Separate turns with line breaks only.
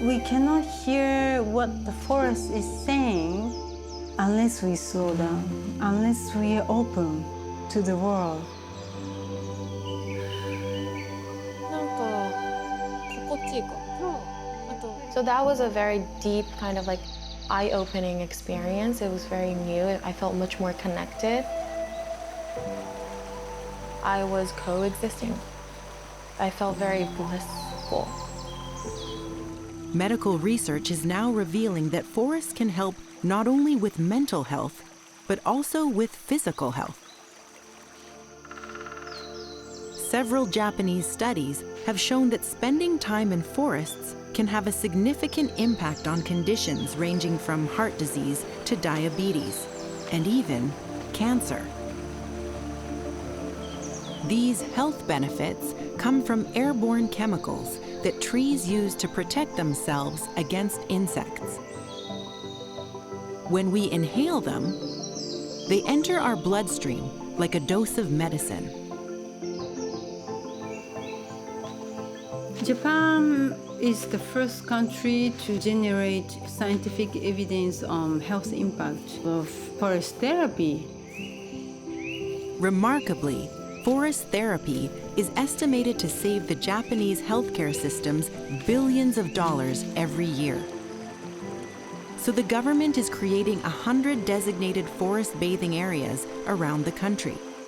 We cannot hear what the forest is saying unless we slow down, unless we are open to the world.
なんか心地いいかも。あと
So that was a very deep kind of like eye-opening experience. It was very new. I felt much more connected. I was coexisting. I felt very blissful.
Medical research is now revealing that forests can help not only with mental health, but also with physical health. Several Japanese studies have shown that spending time in forests can have a significant impact on conditions ranging from heart disease to diabetes, and even cancer. These health benefits come from airborne chemicals that trees use to protect themselves against insects. When we inhale them, they enter our bloodstream like a dose of medicine.
Japan is the first country to generate scientific evidence on health impact of forest therapy.
Remarkably, forest therapy is estimated to save the Japanese healthcare systems billions of dollars every year. So the government is creating 100 designated forest bathing areas around the country.